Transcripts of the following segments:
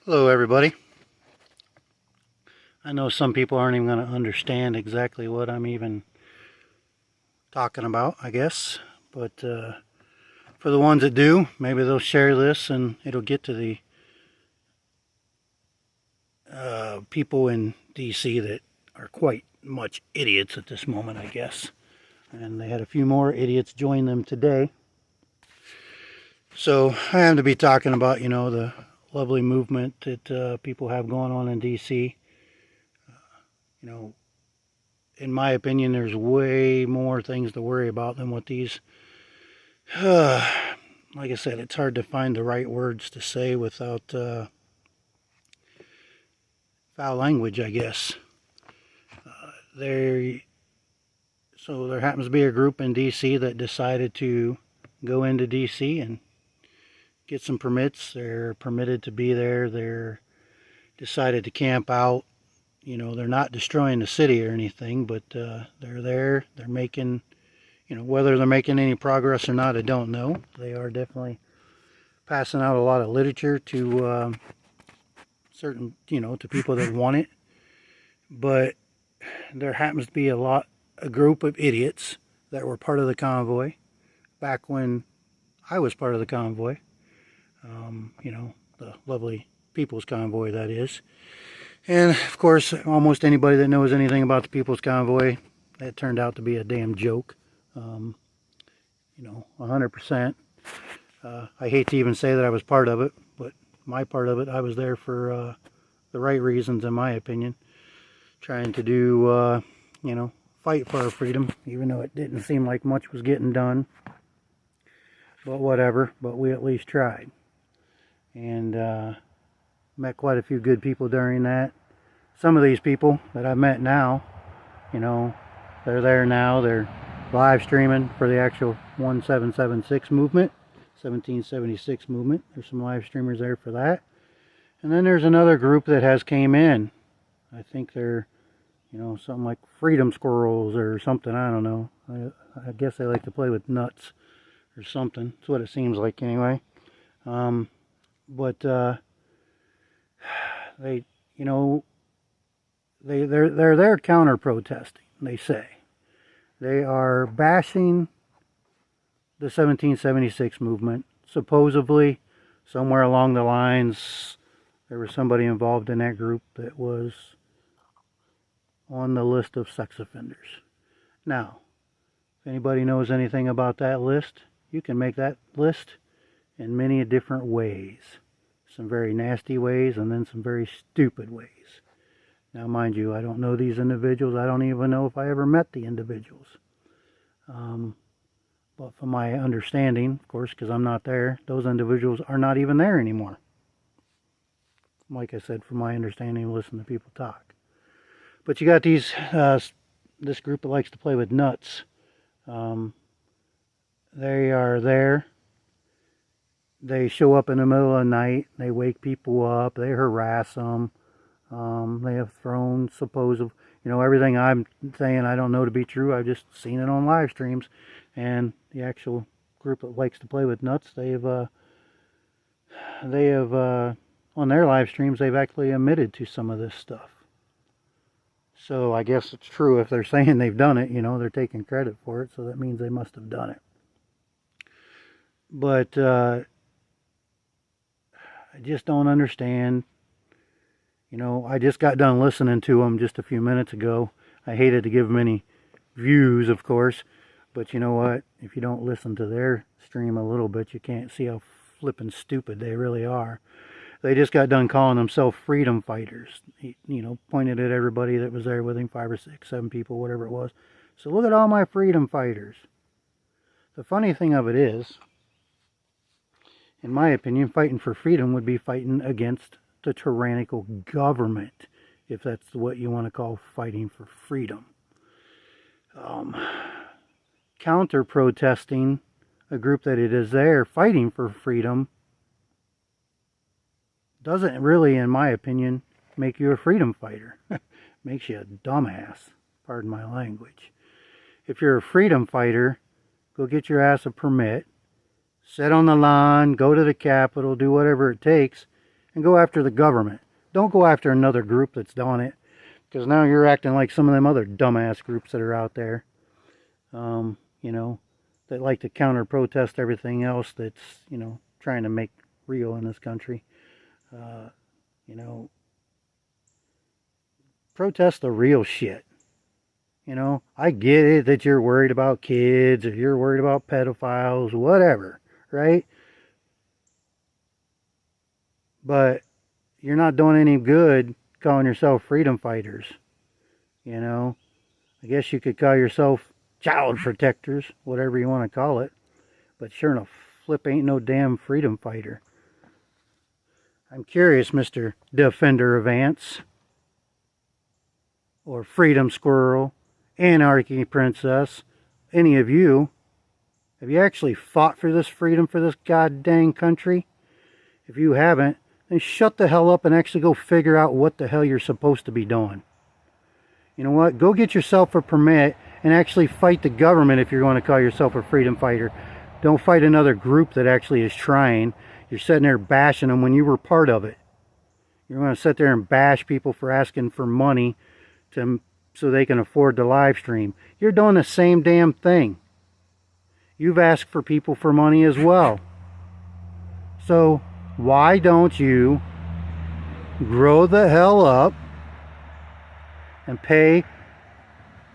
Hello everybody. I know some people aren't even going to understand exactly what I'm even talking about, I guess. But for the ones that do, maybe they'll share this and it'll get to the people in DC that are quite much idiots at this moment, I guess. And they had a few more idiots join them today. So I am to be talking about, the lovely movement that people have going on in DC. You know, in my opinion, there's way more things to worry about than what these. Like I said, it's hard to find the right words to say without foul language, I guess. There happens to be a group in DC that decided to go into DC and get some permits. They're permitted to be there. They're decided to camp out. They're not destroying the city or anything, but they're there. They're making, whether they're making any progress or not, I don't know. They are definitely passing out a lot of literature to certain, to people that want it. But there happens to be a group of idiots that were part of the convoy back when I was part of the convoy. The lovely People's Convoy, that is. And of course, almost anybody that knows anything about the People's Convoy, that turned out to be a damn joke. 100%. I hate to even say that I was part of it, but my part of it, I was there for the right reasons, in my opinion. Trying to do, fight for our freedom, even though it didn't seem like much was getting done. But whatever, but we at least tried. And met quite a few good people during that. Some of these people that I met now, they're there now. They're live streaming for the actual 1776 movement, 1776 movement. There's some live streamers there for that. And then there's another group that has came in. I think they're, something like freedom squirrels or something. I don't know. I guess they like to play with nuts or something. That's what it seems like anyway. But they're there counter protesting. They say they are bashing the 1776 movement. Supposedly, somewhere along the lines, there was somebody involved in that group that was on the list of sex offenders. Now, if anybody knows anything about that list, you can make that list in many different ways. Some very nasty ways and then some very stupid ways. Now, mind you, I don't know these individuals. I don't even know if I ever met the individuals. But from my understanding, of course, because I'm not there, those individuals are not even there anymore. Like I said, from my understanding, listen to people talk. But you got this group that likes to play with nuts. They are there. They show up in the middle of the night. They wake people up. They harass them. They have thrown everything I'm saying I don't know to be true. I've just seen it on live streams. And the actual group that likes to play with nuts, they have on their live streams, they've actually admitted to some of this stuff. So I guess it's true if they're saying they've done it, they're taking credit for it. So that means they must have done it. But I just don't understand. I just got done listening to them just a few minutes ago. I hated to give them any views, of course. But you know what? If you don't listen to their stream a little bit, you can't see how flippin' stupid they really are. They just got done calling themselves freedom fighters. He, pointed at everybody that was there with him, 5 or 6, 7 people, whatever it was. So look at all my freedom fighters. The funny thing of it is, in my opinion, fighting for freedom would be fighting against the tyrannical government, if that's what you want to call fighting for freedom. Counter-protesting a group that it is there fighting for freedom doesn't really, in my opinion, make you a freedom fighter. Makes you a dumbass, pardon my language. If you're a freedom fighter, go get your ass a permit, sit on the lawn, go to the Capitol, do whatever it takes, and go after the government. Don't go after another group that's doing it, because now you're acting like some of them other dumbass groups that are out there, you know, that like to counter-protest everything else that's, you know, trying to make real in this country. You know, protest the real shit. You know, I get it that you're worried about kids, or you're worried about pedophiles, whatever, right? But you're not doing any good calling yourself freedom fighters. You know, I guess you could call yourself child protectors, whatever you want to call it. But sure enough, flip ain't no damn freedom fighter. I'm curious, Mr. Defender of Ants, or Freedom Squirrel, Anarchy Princess, any of you, have you actually fought for this freedom for this goddamn country? If you haven't, then shut the hell up and actually go figure out what the hell you're supposed to be doing. You know what? Go get yourself a permit and actually fight the government if you're going to call yourself a freedom fighter. Don't fight another group that actually is trying. You're sitting there bashing them when you were part of it. You're going to sit there and bash people for asking for money so they can afford the live stream. You're doing the same damn thing. You've asked for people for money as well. So why don't you grow the hell up and pay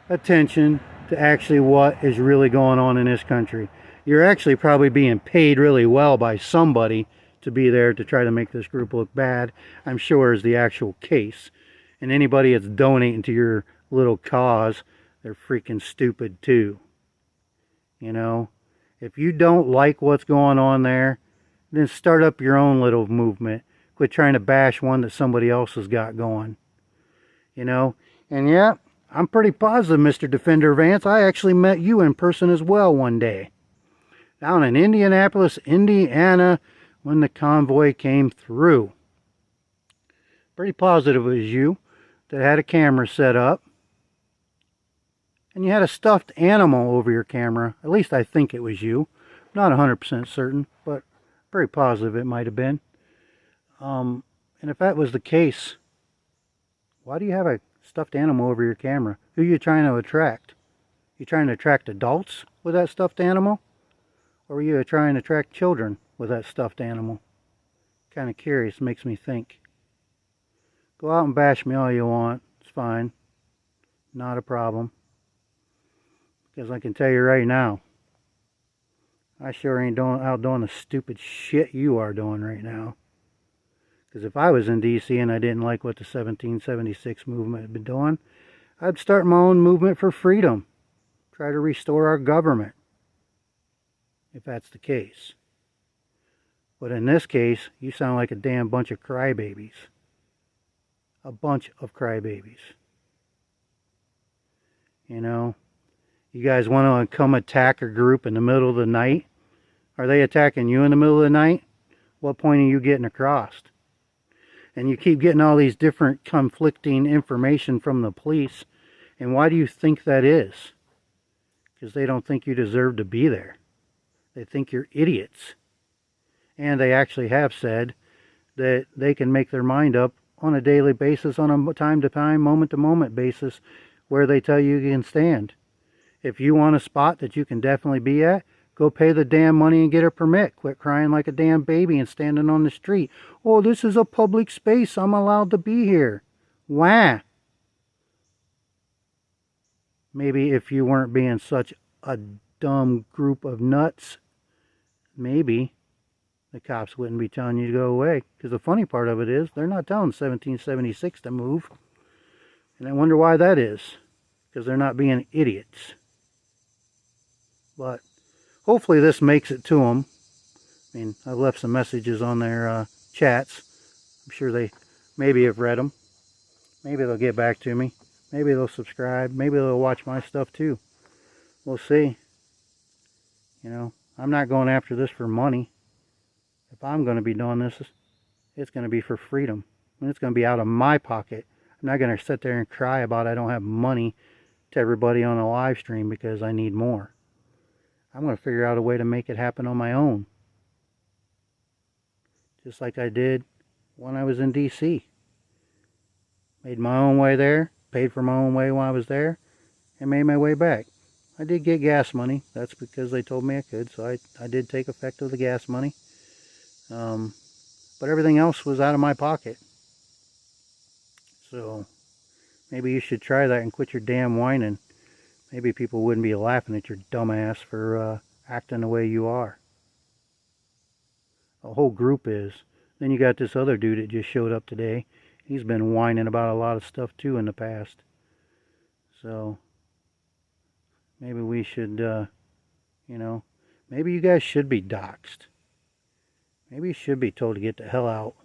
attention to actually what is really going on in this country? You're actually probably being paid really well by somebody to be there to try to make this group look bad, I'm sure is the actual case. And anybody that's donating to your little cause, they're freaking stupid too. You know, if you don't like what's going on there, then start up your own little movement. Quit trying to bash one that somebody else has got going. You know, and yeah, I'm pretty positive, Mr. Defender of Ants, I actually met you in person as well one day. Down in Indianapolis, Indiana, when the convoy came through. Pretty positive it was you that had a camera set up. And you had a stuffed animal over your camera. At least I think it was you. Not 100% certain, but very positive it might have been. And if that was the case, why do you have a stuffed animal over your camera? Who are you trying to attract? You trying to attract adults with that stuffed animal? Or are you trying to attract children with that stuffed animal? Kind of curious, makes me think. Go out and bash me all you want. It's fine. Not a problem. Because I can tell you right now, I sure ain't out doing the stupid shit you are doing right now. Because if I was in D.C. and I didn't like what the 1776 movement had been doing, I'd start my own movement for freedom. Try to restore our government. If that's the case. But in this case, you sound like a damn bunch of crybabies. A bunch of crybabies. You know, you guys want to come attack a group in the middle of the night? Are they attacking you in the middle of the night? What point are you getting across? And you keep getting all these different conflicting information from the police. And why do you think that is? Because they don't think you deserve to be there. They think you're idiots. And they actually have said that they can make their mind up on a daily basis, on a time-to-time, moment-to-moment basis, where they tell you you can stand. If you want a spot that you can definitely be at, go pay the damn money and get a permit. Quit crying like a damn baby and standing on the street. Oh, this is a public space. I'm allowed to be here. Wah. Maybe if you weren't being such a dumb group of nuts, maybe the cops wouldn't be telling you to go away. Because the funny part of it is, they're not telling 1776 to move. And I wonder why that is. Because they're not being idiots. But hopefully this makes it to them. I mean, I've left some messages on their chats. I'm sure they maybe have read them. Maybe they'll get back to me. Maybe they'll subscribe. Maybe they'll watch my stuff too. We'll see. You know, I'm not going after this for money. If I'm going to be doing this, it's going to be for freedom. And it's going to be out of my pocket. I'm not going to sit there and cry about I don't have money to everybody on a live stream because I need more. I'm going to figure out a way to make it happen on my own. Just like I did when I was in D.C. Made my own way there, paid for my own way while I was there, and made my way back. I did get gas money. That's because they told me I could, so I did take effect of the gas money. But everything else was out of my pocket. So maybe you should try that and quit your damn whining. Maybe people wouldn't be laughing at your dumb ass for acting the way you are. A whole group is. Then you got this other dude that just showed up today. He's been whining about a lot of stuff too in the past. So maybe we should, you know, maybe you guys should be doxxed. Maybe you should be told to get the hell out.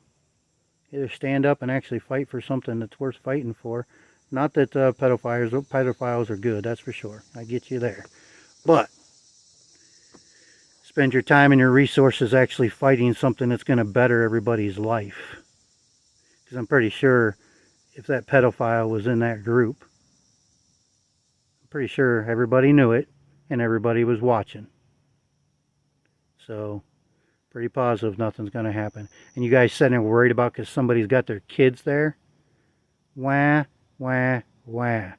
Either stand up and actually fight for something that's worth fighting for. Not that pedophiles are good, that's for sure. I get you there. But spend your time and your resources actually fighting something that's going to better everybody's life. Because I'm pretty sure if that pedophile was in that group, I'm pretty sure everybody knew it and everybody was watching. So, pretty positive nothing's going to happen. And you guys sitting there worried about because somebody's got their kids there? Wah, wah, wah.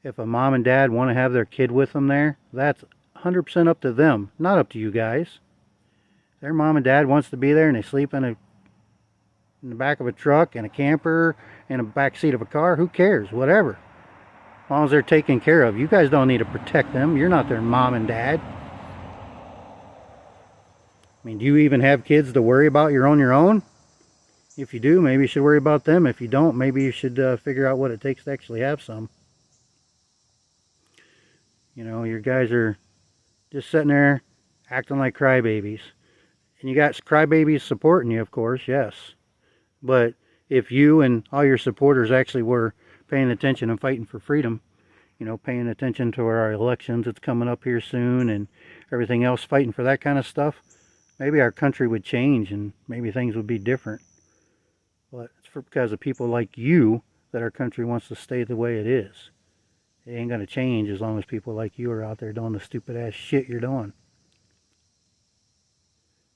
If a mom and dad want to have their kid with them there, that's 100% up to them, not up to you guys. If their mom and dad wants to be there and they sleep in the back of a truck, in a camper, in the back seat of a car, who cares? Whatever. As long as they're taken care of. You guys don't need to protect them. You're not their mom and dad. I mean, do you even have kids to worry about your own? If you do, maybe you should worry about them. If you don't, maybe you should figure out what it takes to actually have some. You know, your guys are just sitting there acting like crybabies. And you got crybabies supporting you, of course, yes. But if you and all your supporters actually were paying attention and fighting for freedom, you know, paying attention to our elections that's coming up here soon and everything else, fighting for that kind of stuff, maybe our country would change and maybe things would be different. But it's because of people like you that our country wants to stay the way it is. It ain't going to change as long as people like you are out there doing the stupid ass shit you're doing.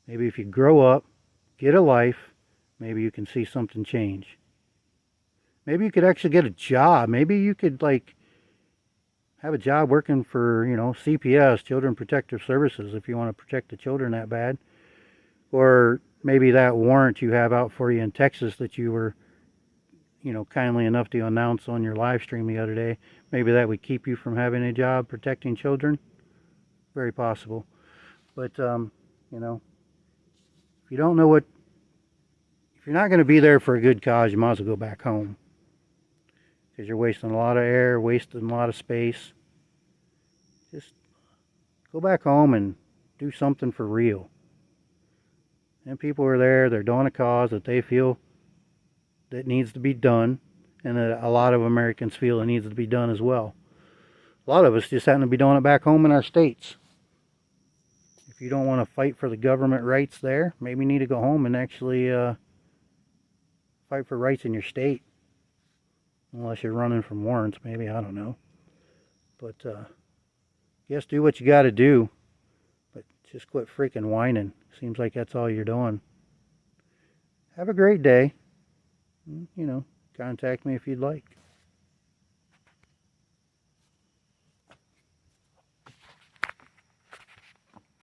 Maybe if you grow up, get a life, maybe you can see something change. Maybe you could actually get a job. Maybe you could, like, have a job working for, you know, CPS, Children Protective Services, if you want to protect the children that bad. Or maybe that warrant you have out for you in Texas that you were, you know, kindly enough to announce on your live stream the other day. Maybe that would keep you from having a job protecting children. Very possible. But, you know, if you don't know what, if you're not going to be there for a good cause, you might as well go back home. Because you're wasting a lot of air, wasting a lot of space. Just go back home and do something for real. And people are there, they're doing a cause that they feel that needs to be done, and that a lot of Americans feel it needs to be done as well. A lot of us just happen to be doing it back home in our states. If you don't want to fight for the government rights there, maybe you need to go home and actually fight for rights in your state. Unless you're running from warrants, maybe, I don't know. But, guess do what you got to do. But just quit freaking whining. Seems like that's all you're doing. Have a great day. You know, contact me if you'd like.